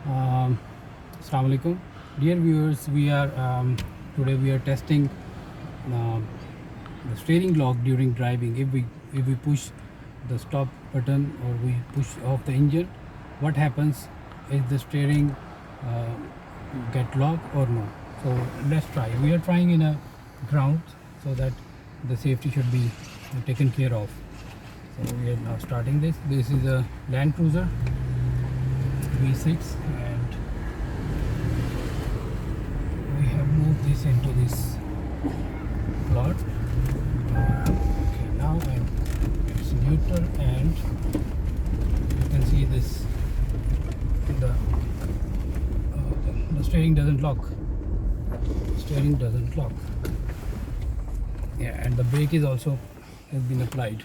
Assalamu alaikum, dear viewers. We are today we are testing the steering lock during driving. If we push the stop button or we push off the engine, what happens? Is the steering uh, get locked or no? So let's try. We are trying in a ground so that the safety should be taken care of. So we are now starting this. This is a Land Cruiser V6, and we have moved this into this plot. Okay, now it's neutral, and you can see this the steering doesn't lock. Steering doesn't lock. Yeah, and the brake is also has been applied.